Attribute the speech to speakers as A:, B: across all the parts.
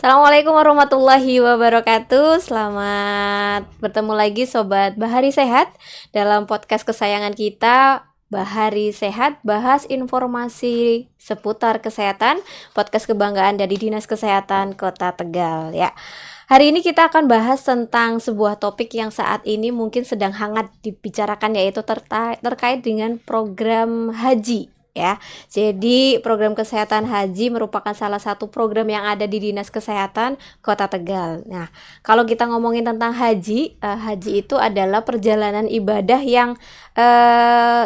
A: Assalamualaikum warahmatullahi wabarakatuh. Selamat bertemu lagi Sobat Bahari Sehat dalam podcast kesayangan kita, Bahari Sehat, bahas informasi seputar kesehatan, podcast kebanggaan dari Dinas Kesehatan Kota Tegal ya. Hari ini kita akan bahas tentang sebuah topik yang saat ini mungkin sedang hangat dibicarakan, yaitu terkait dengan program haji ya. Jadi program kesehatan haji merupakan salah satu program yang ada di Dinas Kesehatan Kota Tegal. Nah, kalau kita ngomongin tentang haji, haji itu adalah perjalanan ibadah yang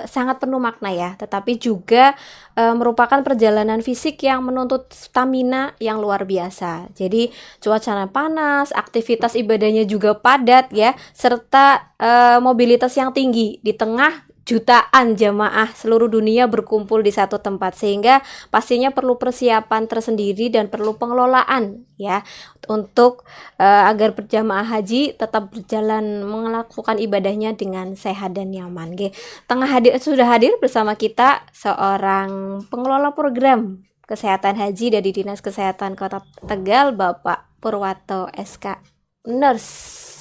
A: sangat penuh makna ya, tetapi juga merupakan perjalanan fisik yang menuntut stamina yang luar biasa. Jadi cuacanya panas, aktivitas ibadahnya juga padat ya, serta mobilitas yang tinggi di tengah jutaan jamaah seluruh dunia berkumpul di satu tempat, sehingga pastinya perlu persiapan tersendiri dan perlu pengelolaan ya untuk agar berjamaah haji tetap berjalan melakukan ibadahnya dengan sehat dan nyaman. Sudah hadir bersama kita seorang pengelola program kesehatan haji dari Dinas Kesehatan Kota Tegal, Bapak Purwato SK Nurse.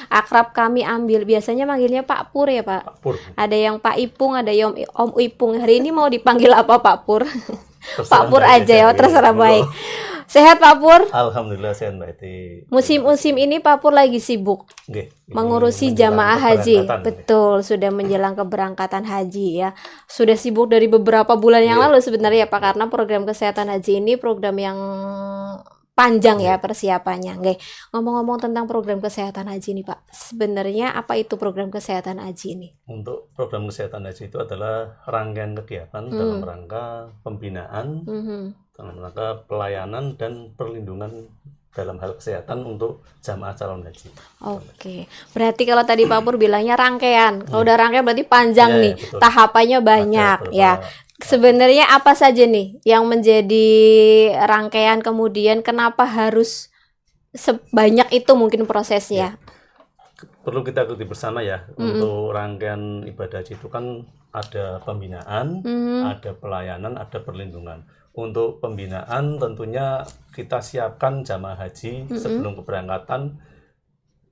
A: Akrab kami ambil, biasanya manggilnya Pak Pur ya Pak.
B: Pak Pur.
A: Ada yang Pak Ipung, ada yang Om Ipung. Hari ini mau dipanggil apa Pak Pur? Pak Pur aja ya, terserah baik. Sehat Pak Pur?
B: Alhamdulillah sehat Mbak Eti.
A: Musim ini Pak Pur lagi sibuk mengurusi jamaah haji. Betul, sudah menjelang keberangkatan haji ya. Sudah sibuk dari beberapa bulan yang lalu sebenarnya Pak, karena program kesehatan haji ini program yang panjang ya persiapannya. Ngomong-ngomong tentang program kesehatan haji nih Pak, sebenarnya apa itu program kesehatan haji ini?
B: Untuk program kesehatan haji itu adalah rangkaian kegiatan dalam rangka pembinaan, dalam rangka pelayanan dan perlindungan dalam hal kesehatan untuk jamaah calon haji.
A: Oke, berarti kalau tadi Pak Pur bilangnya rangkaian, kalau udah rangkaian berarti panjang nih,
B: betul.
A: Tahapannya banyak ya. Sebenarnya apa saja nih yang menjadi rangkaian, kemudian kenapa harus sebanyak itu mungkin prosesnya?
B: Perlu kita ikuti bersama ya. Untuk rangkaian ibadah haji itu kan ada pembinaan, ada pelayanan, ada perlindungan. Untuk pembinaan tentunya kita siapkan jamaah haji sebelum keberangkatan.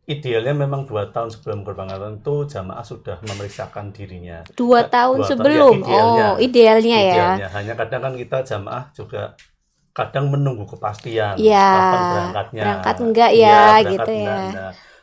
B: Idealnya memang 2 tahun sebelum keberangkatan itu jamaah sudah memeriksakan dirinya.
A: 2 tahun sebelum?
B: Ya,
A: idealnya ya.
B: Hanya kadang kan kita jamaah juga kadang menunggu kepastian
A: kapan
B: berangkatnya.
A: Berangkat enggak ya, gitu ya.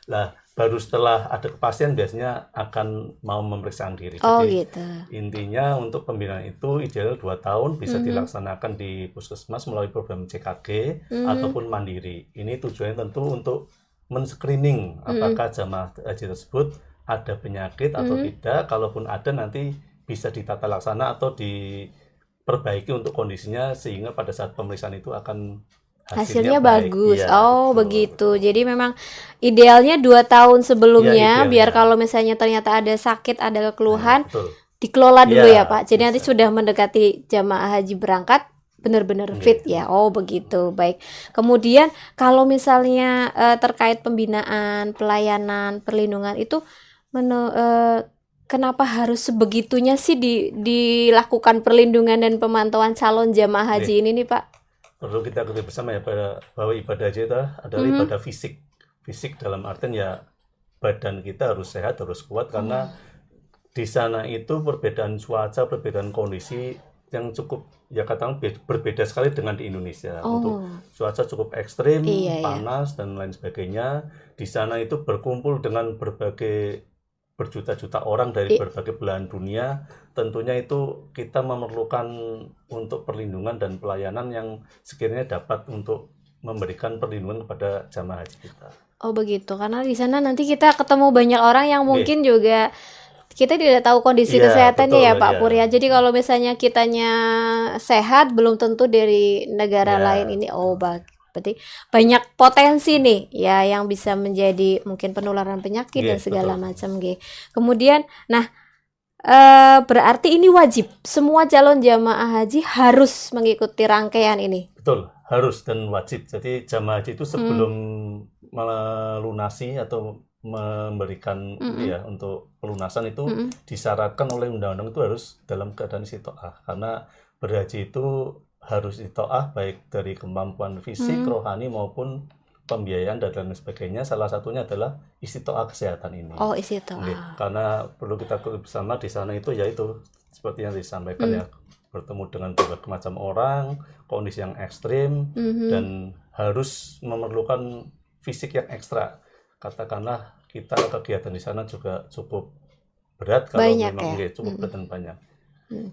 B: Nah, baru setelah ada kepastian biasanya akan mau memeriksakan diri.
A: Jadi gitu.
B: Intinya untuk pembinaan itu ideal 2 tahun bisa dilaksanakan di puskesmas melalui program CKG ataupun mandiri. Ini tujuannya tentu untuk men-screening apakah jamaah haji tersebut ada penyakit atau tidak. Kalaupun ada, nanti bisa ditata laksana atau diperbaiki untuk kondisinya, sehingga pada saat pemeriksaan itu akan hasilnya
A: bagus.
B: Ya,
A: begitu. Jadi memang idealnya 2 tahun sebelumnya, biar kalau misalnya ternyata ada sakit, ada keluhan, dikelola dulu ya Pak. Jadi nanti sudah mendekati jamaah haji berangkat, benar-benar fit ya. Begitu, baik. Kemudian kalau misalnya terkait pembinaan, pelayanan, perlindungan itu kenapa harus sebegitunya sih dilakukan perlindungan dan pemantauan calon jamaah haji ini nih Pak?
B: Perlu kita ketahui bersama ya bahwa ibadah haji itu adalah ibadah fisik. Fisik dalam artian ya badan kita harus sehat, harus kuat, karena di sana itu perbedaan cuaca, perbedaan kondisi yang cukup ya katakan berbeda sekali dengan di Indonesia. Untuk cuaca cukup ekstrim, panas dan lain sebagainya. Di sana itu berkumpul dengan berjuta-juta orang dari berbagai belahan dunia. Tentunya itu kita memerlukan untuk perlindungan dan pelayanan yang sekiranya dapat untuk memberikan perlindungan kepada jamaah haji kita.
A: Begitu, karena di sana nanti kita ketemu banyak orang yang mungkin juga kita tidak tahu kondisi kesehatannya ya Pak Pur ya. Jadi kalau misalnya kitanya sehat, belum tentu dari negara lain ini berarti banyak potensi nih ya yang bisa menjadi mungkin penularan penyakit dan segala macam. Kemudian berarti ini wajib semua calon jamaah haji harus mengikuti rangkaian ini.
B: Betul, harus dan wajib. Jadi jamaah haji itu sebelum melunasi atau memberikan untuk pelunasan itu disyaratkan oleh undang-undang itu harus dalam keadaan istiqomah, karena berhaji itu harus istitoah baik dari kemampuan fisik, rohani maupun pembiayaan dan lain sebagainya. Salah satunya adalah istitoah kesehatan ini.
A: Oh, istitoah.
B: Nggih, karena perlu kita ketahui bersama di sana itu yaitu seperti yang disampaikan ya, bertemu dengan berbagai macam orang, kondisi yang ekstrim dan harus memerlukan fisik yang ekstra. Katakanlah kita kegiatan di sana juga cukup berat kalau
A: Banyak
B: memang
A: ya?
B: cukup berat dan banyak.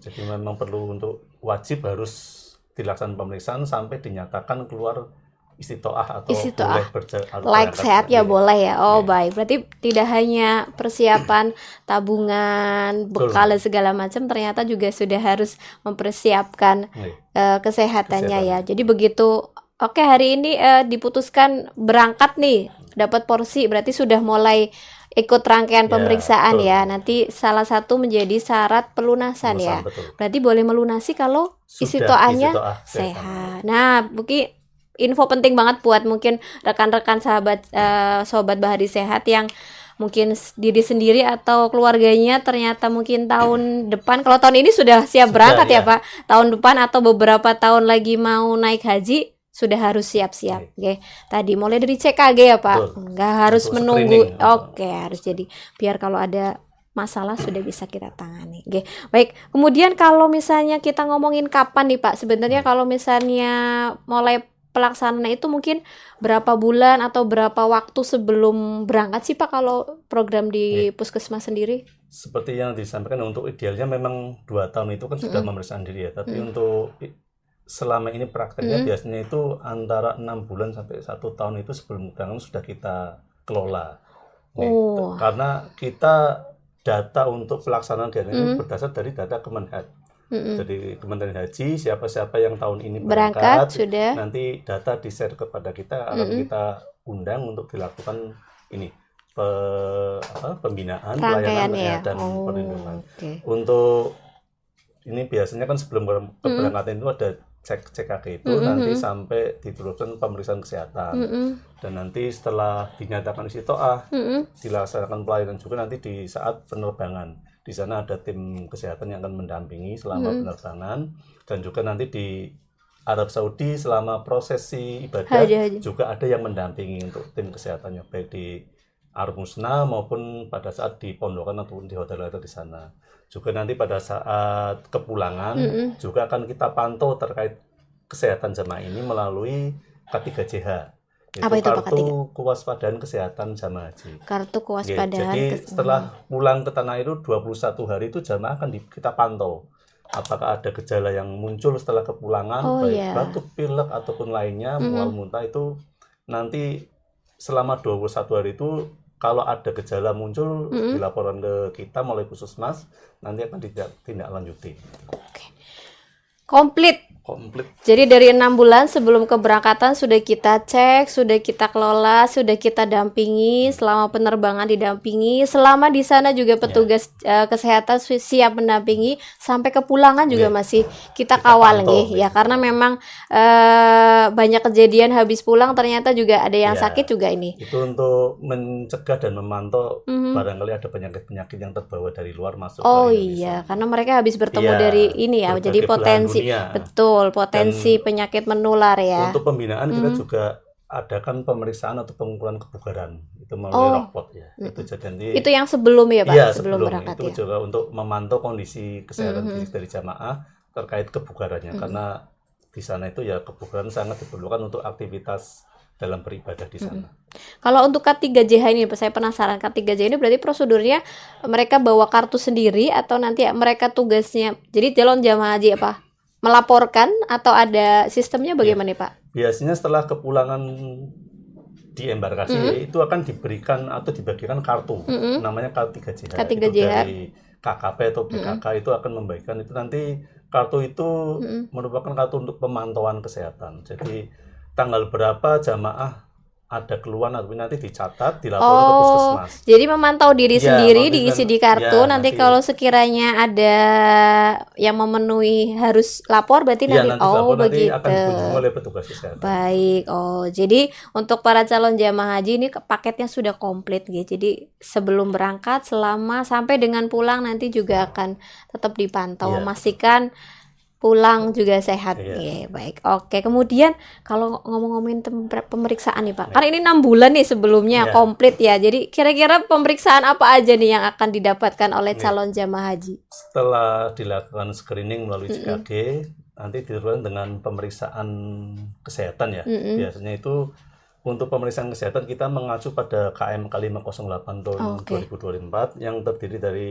B: Jadi memang perlu untuk wajib harus dilaksanakan pemeriksaan sampai dinyatakan keluar istitoah atau
A: Istitoah.
B: boleh
A: Like sehat ya boleh ya. Oh,
B: Iya.
A: baik. Berarti tidak hanya persiapan tabungan, bekal dan segala macam, ternyata juga sudah harus mempersiapkan kesehatannya ya. Jadi begitu oke, hari ini diputuskan berangkat nih, dapat porsi, berarti sudah mulai ikut rangkaian
B: Ya,
A: pemeriksaan
B: betul.
A: ya. Nanti salah satu menjadi syarat pelunasan ya.
B: Betul.
A: Berarti boleh melunasi kalau
B: Sudah
A: istitoahnya
B: istitoah
A: sehat. Nah, mungkin info penting banget buat mungkin rekan-rekan sahabat sobat Bahari Sehat yang mungkin diri sendiri atau keluarganya ternyata mungkin tahun depan, kalau tahun ini sudah siap berangkat ya Pak, tahun depan atau beberapa tahun lagi mau naik haji sudah harus siap-siap. Oke. Tadi mulai dari CKG ya Pak,
B: Betul.
A: nggak harus
B: Untuk
A: menunggu.
B: screening.
A: Oke, harus jadi biar kalau ada masalah sudah bisa kita tangani. Oke, baik. Kemudian kalau misalnya kita ngomongin kapan nih Pak, sebenarnya kalau misalnya mulai pelaksanaan itu mungkin berapa bulan atau berapa waktu sebelum berangkat sih Pak kalau program di Puskesmas sendiri?
B: Seperti yang disampaikan, untuk idealnya memang 2 tahun itu kan sudah memeriksakan diri ya. Tapi untuk selama ini prakteknya biasanya itu antara 6 bulan sampai 1 tahun itu sebelum berangkat sudah kita kelola. Karena kita data untuk pelaksanaan kegiatan ini berdasar dari data Kemenhad. Jadi Kementerian Haji, siapa-siapa yang tahun ini berangkat
A: sudah.
B: nanti data di-share kepada kita, akan kita undang untuk dilakukan ini pembinaan, pelayanan
A: Rangkaiannya ya?
B: dan perlindungan.
A: Oke.
B: Untuk ini biasanya kan sebelum keberangkatan itu ada cek CKG itu nanti sampai diteruskan pemeriksaan kesehatan. Dan nanti setelah dinyatakan istitoah, dilaksanakan pelayanan juga nanti di saat penerbangan. Di sana ada tim kesehatan yang akan mendampingi selama penerbangan, dan juga nanti di Arab Saudi selama prosesi ibadah juga ada yang mendampingi untuk tim kesehatannya, baik di Armusna maupun pada saat di pondokan ataupun di hotel-hotel di sana. Juga nanti pada saat kepulangan juga akan kita pantau terkait kesehatan jemaah ini melalui K3JH.
A: Apa itu Pak,
B: kartu kewaspadaan kesehatan jamaah haji.
A: Kartu kewaspadaan.
B: Jadi setelah pulang ke tanah air 21 hari itu jamaah akan kita pantau. Apakah ada gejala yang muncul setelah kepulangan, baik batuk, pilek ataupun lainnya, mual muntah, itu nanti selama 21 hari itu kalau ada gejala muncul dilaporkan ke kita melalui Puskesmas, nanti akan ditindaklanjuti.
A: Oke. Komplit. Jadi dari 6 bulan sebelum keberangkatan sudah kita cek, sudah kita kelola, sudah kita dampingi, selama penerbangan didampingi, selama di sana juga petugas kesehatan siap mendampingi, sampai kepulangan juga masih kita kawal nih ya, karena memang banyak kejadian habis pulang ternyata juga ada yang sakit juga ini.
B: Itu untuk mencegah dan memantau barangkali ada penyakit-penyakit yang terbawa dari luar masuk ke Indonesia.
A: Iya, karena mereka habis bertemu dari ini ya, jadi potensi potensi penyakit menular ya.
B: Untuk pembinaan kita juga adakan pemeriksaan atau pengukuran kebugaran itu melalui rapot ya.
A: Itu yang sebelum ya Pak,
B: iya,
A: sebelum berangkat
B: itu juga untuk memantau kondisi kesehatan fisik dari jamaah terkait kebugarannya, karena di sana itu ya kebugaran sangat diperlukan untuk aktivitas dalam beribadah di sana.
A: Kalau untuk K3JH ini, saya penasaran, K3JH ini berarti prosedurnya mereka bawa kartu sendiri atau nanti mereka tugasnya, jadi calon jamaah haji apa? Melaporkan atau ada sistemnya bagaimana Pak?
B: Biasanya setelah kepulangan di embarkasi itu akan diberikan atau dibagikan kartu, namanya K3JH. Itu dari KKP atau BKK itu akan membagikan itu, nanti kartu itu merupakan kartu untuk pemantauan kesehatan. Jadi tanggal berapa jamaah ada keluhan atau nanti dicatat, dilaporkan ke Puskesmas.
A: Jadi memantau diri sendiri, diisi di kartu. Nanti kalau sekiranya ada yang memenuhi harus lapor, berarti nanti
B: nanti
A: begitu.
B: Akan dikunjungi oleh petugas kesehatan.
A: Baik, jadi untuk para calon jamaah haji ini paketnya sudah komplit gitu. Jadi sebelum berangkat, selama sampai dengan pulang nanti juga akan tetap dipantau, memastikan pulang juga sehat.
B: Iya.
A: Iya, baik. Oke, kemudian kalau ngomong-ngomongin pemeriksaan nih Pak, kan ini 6 bulan nih sebelumnya
B: Iya.
A: komplit ya. Jadi kira-kira pemeriksaan apa aja nih yang akan didapatkan oleh
B: Nih.
A: calon jamaah haji?
B: Setelah dilakukan screening melalui
A: Mm-mm.
B: CKG, nanti diteruskan dengan pemeriksaan kesehatan ya.
A: Mm-mm.
B: Biasanya itu untuk pemeriksaan kesehatan kita mengacu pada KM K508 tahun
A: Oke.
B: 2024 yang terdiri dari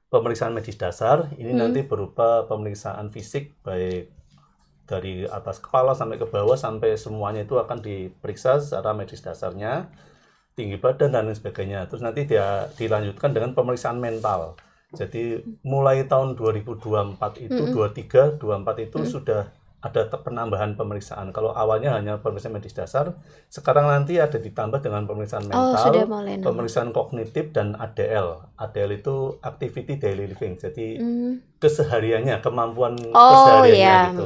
B: pemeriksaan medis dasar. Ini nanti berupa pemeriksaan fisik baik dari atas kepala sampai ke bawah sampai semuanya itu akan diperiksa secara medis dasarnya, tinggi badan dan lain sebagainya. Terus nanti dia dilanjutkan dengan pemeriksaan mental. Jadi mulai tahun 2024 itu 23, 24 itu sudah ada penambahan pemeriksaan. Kalau awalnya hanya pemeriksaan medis dasar, sekarang nanti ada ditambah dengan pemeriksaan
A: Oh,
B: mental,
A: sudah mulai nambah.
B: pemeriksaan kognitif dan ADL. ADL itu activity daily living. Jadi
A: Hmm.
B: kesehariannya, kemampuan
A: Oh
B: kesehariannya
A: iya.
B: gitu.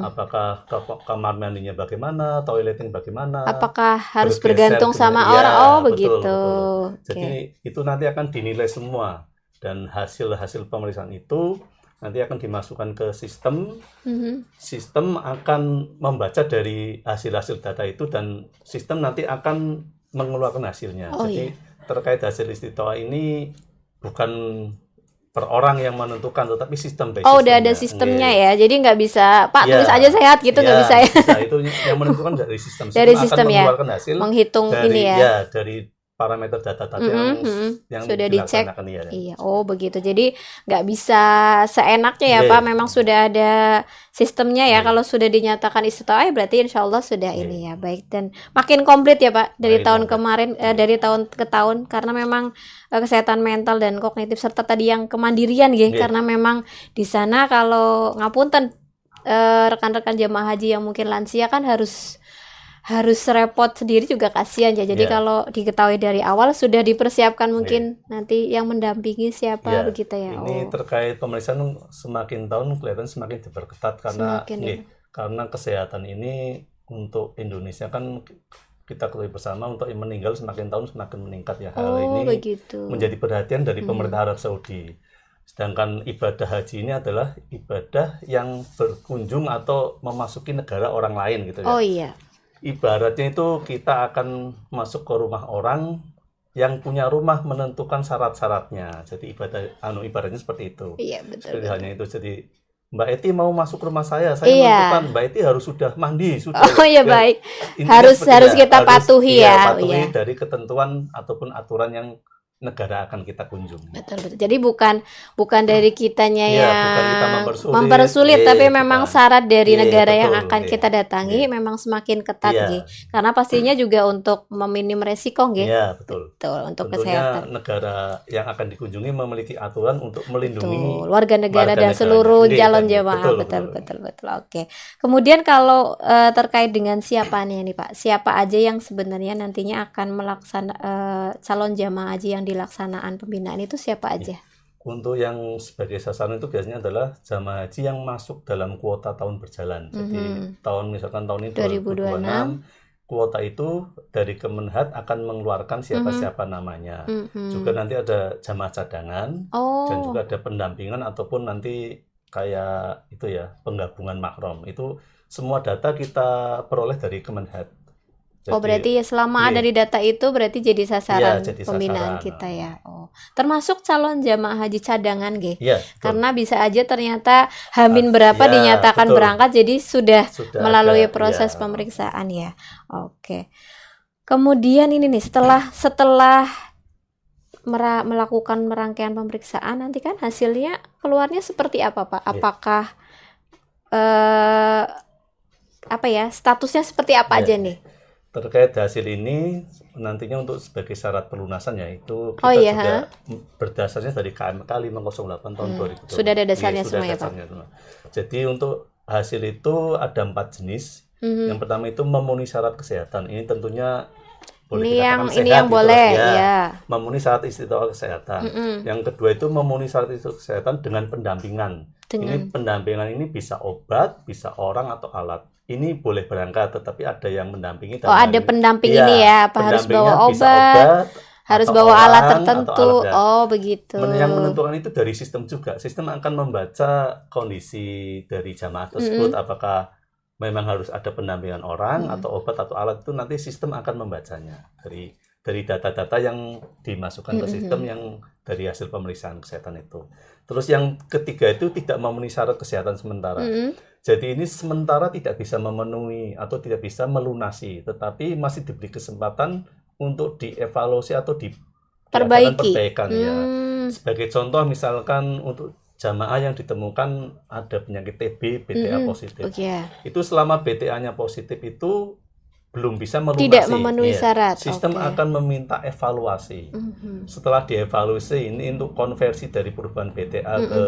B: Apakah kamar mandinya bagaimana, toileting bagaimana,
A: Apakah harus
B: bergeser
A: bergantung sama
B: kemudian-
A: orang?
B: ya,
A: Oh,
B: betul,
A: begitu.
B: betul.
A: Oke.
B: Jadi itu nanti akan dinilai semua dan hasil-hasil pemeriksaan itu nanti akan dimasukkan ke sistem.
A: Mhm.
B: Sistem akan membaca dari hasil-hasil data itu dan sistem nanti akan mengeluarkan hasilnya.
A: Oh,
B: Jadi terkait hasil istiqtoah ini bukan per orang yang menentukan, tetapi sistem.
A: Oh, udah ada sistemnya ya. Jadi nggak bisa, Pak,
B: Iya.
A: tulis aja sehat gitu, nggak bisa ya.
B: Bisa. Itu yang menentukan dari sistem.
A: Dari
B: Sistem
A: sistem
B: akan
A: ya.
B: mengeluarkan hasil
A: Menghitung
B: dari
A: ini ya.
B: dari parameter data tadi yang
A: Sudah dicek.
B: dilaksanakan, ya.
A: Iya, oh begitu. Jadi nggak bisa seenaknya ya
B: Iya.
A: Pak. Memang sudah ada sistemnya ya.
B: Iya.
A: Kalau sudah dinyatakan istiqtoah, berarti insya Allah sudah
B: Iya.
A: ini ya. Baik, dan makin komplit ya Pak dari
B: Makin
A: tahun
B: komplit.
A: kemarin, dari tahun ke tahun. Karena memang kesehatan mental dan kognitif serta tadi yang kemandirian ya.
B: Iya.
A: Karena memang di sana kalau ngapunten rekan-rekan jemaah haji yang mungkin lansia kan harus repot sendiri juga kasihan ya. Jadi
B: Iya.
A: kalau diketahui dari awal sudah dipersiapkan mungkin nanti yang mendampingi siapa
B: Iya.
A: begitu ya.
B: Ini terkait pemeriksaan semakin tahun kelihatan semakin diperketat karena
A: Semakin,
B: nih, karena kesehatan ini untuk Indonesia kan kita ketahui bersama untuk yang meninggal semakin tahun semakin meningkat ya. Hal
A: Oh,
B: ini
A: begitu.
B: menjadi perhatian dari pemerintah Arab Saudi. Sedangkan ibadah haji ini adalah ibadah yang berkunjung atau memasuki negara orang lain gitu ya.
A: Oh iya.
B: Ibaratnya itu kita akan masuk ke rumah orang yang punya rumah menentukan syarat-syaratnya. Jadi ibaratnya seperti itu.
A: Iya, betul.
B: Seperti
A: betul.
B: halnya itu. Jadi Mbak Eti mau masuk rumah saya
A: Iya.
B: menentukan Mbak Eti harus sudah mandi, sudah.
A: Oh iya,
B: Dan
A: baik.
B: intinya
A: Harus
B: seperti
A: kita patuhi
B: iya,
A: ya.
B: patuhi
A: Iya.
B: dari ketentuan ataupun aturan yang negara akan kita kunjung.
A: Betul, betul. Jadi bukan dari kitanya
B: Iya,
A: yang
B: bukan kita
A: mempersulit, tapi memang
B: bukan.
A: syarat dari
B: Iya,
A: negara yang
B: betul.
A: akan
B: Iya.
A: kita datangi
B: Iya.
A: memang semakin ketat
B: Iya.
A: Gi. Karena pastinya juga untuk meminim resiko Gi.
B: Iya, betul.
A: Betul, untuk
B: Tentunya
A: kesehatan.
B: negara yang akan dikunjungi memiliki aturan untuk melindungi
A: Betul, warga negara dan
B: negaranya.
A: seluruh
B: Iya,
A: calon
B: kan?
A: jemaah.
B: Betul.
A: Betul. Oke. Kemudian kalau terkait dengan siapa nih Pak? Siapa aja yang sebenarnya nantinya akan calon jemaah haji yang dilaksanaan pembinaan itu siapa aja?
B: Untuk yang sebagai sasaran itu biasanya adalah jamaah haji yang masuk dalam kuota tahun berjalan. Jadi misalkan tahun ini 2026, kuota itu dari Kemenhad akan mengeluarkan siapa-siapa namanya. Juga nanti ada jamaah cadangan dan juga ada pendampingan ataupun nanti kayak itu ya, penggabungan mahram. Itu semua data kita peroleh dari Kemenhad.
A: Oh, berarti ya selama ada di data itu berarti jadi sasaran
B: Iya, jadi
A: pembinaan
B: sasaran.
A: kita ya. Oh, termasuk calon jamaah haji cadangan, Ge.
B: Iya, betul.
A: Karena bisa aja ternyata Hamin berapa
B: Iya,
A: dinyatakan
B: betul.
A: berangkat, jadi sudah melalui
B: ada,
A: proses
B: iya.
A: pemeriksaan ya. Oke. Kemudian ini nih setelah melakukan rangkaian pemeriksaan, nanti kan hasilnya keluarnya seperti apa, Pak?
B: Iya.
A: Apakah statusnya seperti apa
B: Iya.
A: aja nih?
B: Terkait hasil ini nantinya untuk sebagai syarat pelunasan ya itu kita
A: Oh, iya,
B: juga berdasarnya dari KMK 508 tahun 2020.
A: Sudah ada dasarnya
B: Iya, sudah
A: semua ya, Pak?
B: dasarnya semua. Jadi untuk hasil itu ada 4 jenis. Yang pertama itu memenuhi syarat kesehatan. Ini tentunya boleh dikatakan sehat
A: ini yang
B: gitu
A: boleh
B: lah,
A: ya.
B: memenuhi syarat istiqtoah kesehatan. Yang kedua itu memenuhi syarat istiqtoah kesehatan dengan pendampingan. Ini pendampingan ini bisa obat, bisa orang atau alat. Ini boleh berangkat, tetapi ada yang mendampingi.
A: Oh, ada pendamping ini ya, apa harus bawa
B: pendampingnya bisa
A: obat, Harus
B: atau
A: bawa alat
B: orang
A: tertentu.
B: atau alat.
A: Oh, begitu.
B: Yang menentukan itu dari sistem juga. Sistem akan membaca kondisi dari jamaah tersebut, apakah memang harus ada pendampingan orang atau obat atau alat, itu nanti sistem akan membacanya dari data-data yang dimasukkan ke sistem yang dari hasil pemeriksaan kesehatan itu. Terus yang ketiga itu tidak memenuhi syarat kesehatan sementara. Jadi ini sementara tidak bisa memenuhi atau tidak bisa melunasi, tetapi masih diberi kesempatan untuk dievaluasi atau diadakan perbaikan ya. Sebagai contoh misalkan untuk jamaah yang ditemukan ada penyakit TB, BTA positif. Itu selama BTA-nya positif itu belum bisa melunasi.
A: Tidak memenuhi syarat.
B: Sistem akan meminta evaluasi. Setelah dievaluasi ini untuk konversi dari perubahan BTA ke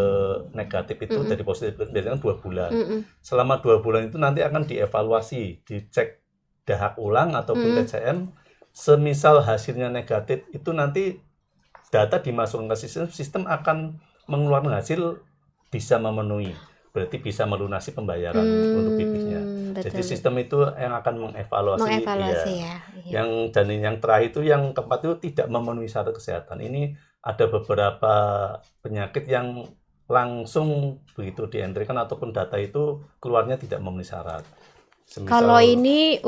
B: negatif itu dari positif ke biasanya 2 bulan. Selama 2 bulan itu nanti akan dievaluasi, dicek dahak ulang ataupun TCM. Semisal hasilnya negatif itu nanti data dimasukkan ke sistem akan mengeluarkan hasil bisa memenuhi. Berarti bisa melunasi pembayaran untuk bibitnya. Jadi sistem itu yang akan mengevaluasi ya. Yang terakhir itu yang keempat itu tidak memenuhi syarat kesehatan. Ini ada beberapa penyakit yang langsung begitu dientrikan ataupun data itu keluarnya tidak memenuhi syarat.
A: Kalau ini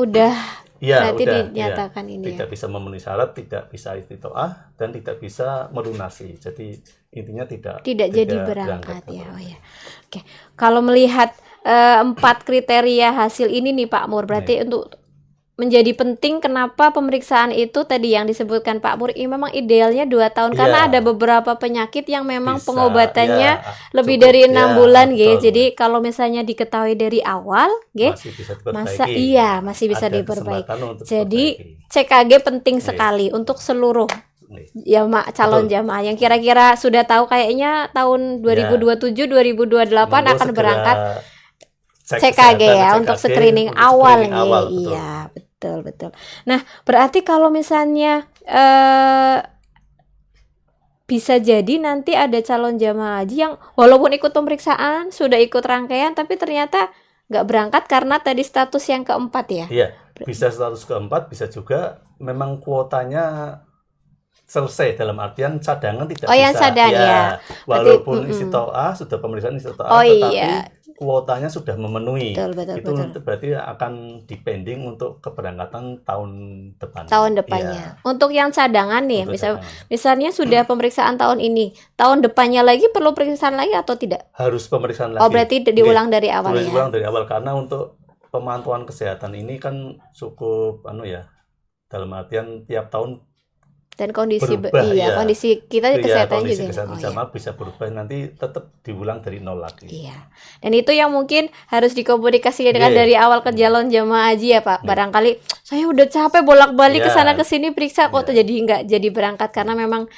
A: berarti dinyatakan ini
B: tidak bisa memenuhi syarat, tidak bisa istitoah dan tidak bisa melunasi. Jadi intinya tidak
A: jadi berangkat ya. Oke. Kalau melihat 4 kriteria hasil ini nih Pak Mur, berarti untuk menjadi penting kenapa pemeriksaan itu tadi yang disebutkan Pak Mur memang idealnya 2 tahun karena ada beberapa penyakit yang memang pengobatannya lebih dari 6 bulan Jadi kalau misalnya diketahui dari awal masih bisa diperbaiki. Jadi CKG penting sekali untuk seluruh calon jamaah yang kira-kira sudah tahu kayaknya tahun 2027 2028 akan berangkat CKG ya untuk screening awal iya betul. Nah, berarti kalau misalnya bisa jadi nanti ada calon jamaah haji yang walaupun ikut pemeriksaan, sudah ikut rangkaian tapi ternyata nggak berangkat karena tadi status yang keempat ya?
B: Iya, bisa status keempat, bisa juga memang kuotanya selesai dalam artian cadangan tidak bisa.
A: Yang cadangan ya.
B: Walaupun istitoah sudah pemeriksaan istitoah, tetapi kuotanya sudah memenuhi. Betul. Berarti akan dipending untuk keberangkatan tahun depan.
A: Tahun depannya. Ya. Untuk yang cadangan nih, misalnya sudah pemeriksaan tahun ini, tahun depannya lagi perlu pemeriksaan lagi atau tidak?
B: Harus pemeriksaan lagi.
A: Berarti diulang dari awal ya.
B: Diulang dari awal karena untuk pemantauan kesehatan ini kan cukup dalam artian tiap tahun
A: dan kondisi
B: berubah,
A: kondisi kita kesehatan
B: kondisi
A: juga
B: kesehatan jamaah bisa berubah, nanti tetap diulang dari nol lagi.
A: Iya. Dan itu yang mungkin harus dikomunikasikan dengan dari awal ke calon jamaah haji ya Pak. Barangkali saya udah capek bolak-balik ke sana ke sini periksa kok jadi nggak jadi berangkat karena memang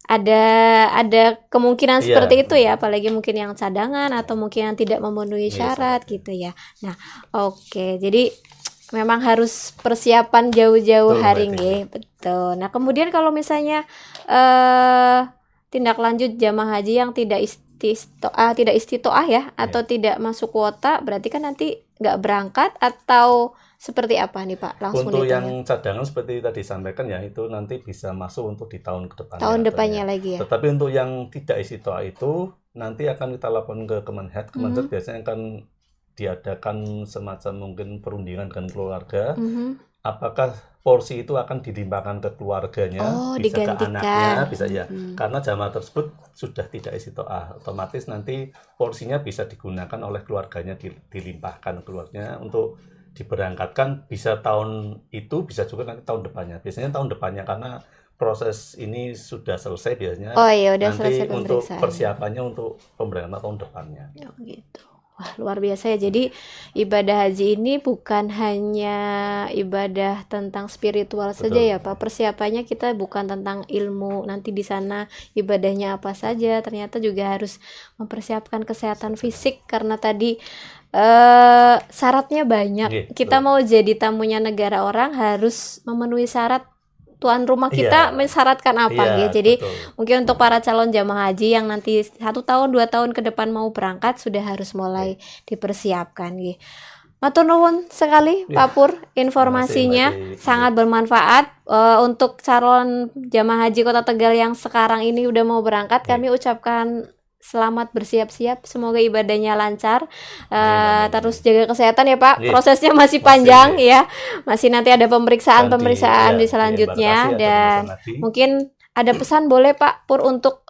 A: ada kemungkinan seperti itu ya, apalagi mungkin yang cadangan atau mungkin yang tidak memenuhi syarat gitu ya. Nah, jadi memang harus persiapan jauh-jauh hari betul. Nah, kemudian kalau misalnya tindak lanjut jamaah haji yang tidak istitoah ya atau tidak masuk kuota, berarti kan nanti nggak berangkat atau seperti apa nih Pak? Langsung
B: untuk yang cadangan seperti tadi sampaikan ya, itu nanti bisa masuk untuk di tahun kedepannya.
A: Tahun depannya lagi ya.
B: Tetapi untuk yang tidak istitoah itu nanti akan kita laporkan ke Kemenhub. Kemenhub biasanya akan diadakan semacam mungkin perundingan dengan keluarga. Apakah porsi itu akan dilimpahkan ke keluarganya, bisa ke anaknya, bisa ya. Karena jamaah tersebut sudah tidak istitoah, otomatis nanti porsinya bisa digunakan oleh keluarganya, dilimpahkan keluarganya untuk diberangkatkan, bisa tahun itu, bisa juga nanti tahun depannya. Biasanya tahun depannya karena proses ini sudah selesai biasanya.
A: Udah
B: nanti
A: selesai
B: untuk persiapannya untuk pemberangkatan tahun depannya.
A: Gitu. Wah, luar biasa ya. Jadi ibadah haji ini bukan hanya ibadah tentang spiritual saja ya Pak. Persiapannya kita bukan tentang ilmu nanti di sana ibadahnya apa saja. Ternyata juga harus mempersiapkan kesehatan fisik karena tadi syaratnya banyak. Kita mau jadi tamunya negara orang harus memenuhi syarat tuan rumah kita mensyaratkan apa gitu. Jadi mungkin untuk para calon jamaah haji yang nanti 1 tahun 2 tahun ke depan mau berangkat sudah harus mulai dipersiapkan gitu. Matur nuwun sekali
B: Ya,
A: Pak Pur,
B: terima kasih,
A: informasinya
B: Mbak Desi.
A: sangat bermanfaat. Untuk calon jamaah haji Kota Tegal yang sekarang ini udah mau berangkat,
B: Ya.
A: kami ucapkan selamat bersiap-siap, semoga ibadahnya lancar.
B: Amin,
A: Terus jaga kesehatan ya Pak,
B: Ya.
A: prosesnya masih
B: Masih,
A: panjang
B: ya.
A: ya, masih nanti ada pemeriksaan
B: Ya,
A: di selanjutnya,
B: embarkasi atau
A: dan
B: pemesan haji.
A: mungkin ada pesan boleh Pak Pur untuk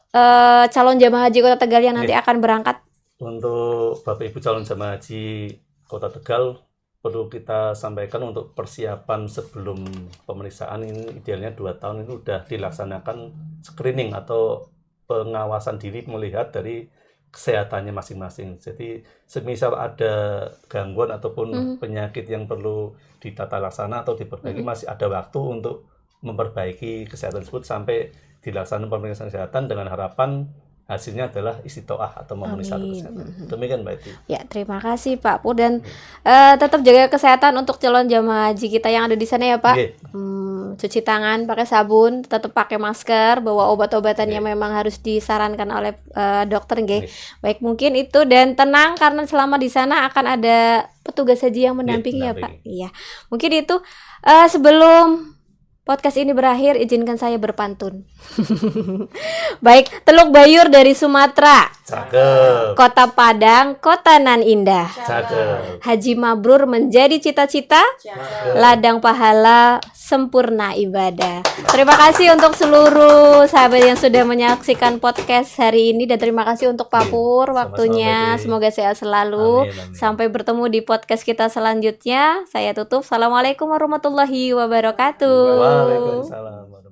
A: calon jamaah haji Kota Tegal yang nanti
B: Ya.
A: akan berangkat.
B: Untuk Bapak Ibu calon jamaah haji Kota Tegal, perlu kita sampaikan untuk persiapan sebelum pemeriksaan ini idealnya 2 tahun itu sudah dilaksanakan screening atau pengawasan diri melihat dari kesehatannya masing-masing. Jadi semisal ada gangguan ataupun penyakit yang perlu ditata laksana atau diperbaiki, masih ada waktu untuk memperbaiki kesehatan tersebut sampai dilaksanakan pemeriksaan kesehatan dengan harapan hasilnya adalah istiqoah atau memenuhi syarat kesehatan. Demikian Mbak Eti.
A: Ya, terima kasih Pak Pur, dan tetap jaga kesehatan untuk calon jamaah haji kita yang ada di sana ya Pak.
B: Nggih.
A: Cuci tangan pakai sabun, tetap pakai masker, bawa obat-obatan yang memang harus disarankan oleh dokter nggih. Baik, mungkin itu, dan tenang karena selama di sana akan ada petugas haji yang mendampingi ya Pak. Iya. Mungkin itu sebelum podcast ini berakhir, izinkan saya berpantun. Baik, Teluk Bayur dari Sumatera,
B: Cakep.
A: Kota Padang, Kota Nan Indah.
B: Cakep.
A: Haji mabrur menjadi cita-cita, ladang pahala sempurna ibadah. Terima kasih untuk seluruh sahabat yang sudah menyaksikan podcast hari ini, dan terima kasih untuk Pak Pur waktunya.
B: Mbak Edi.
A: Semoga sehat selalu.
B: Amin, amin.
A: Sampai bertemu di podcast kita selanjutnya. Saya tutup. Assalamualaikum warahmatullahi wabarakatuh.
B: Waalaikumsalam.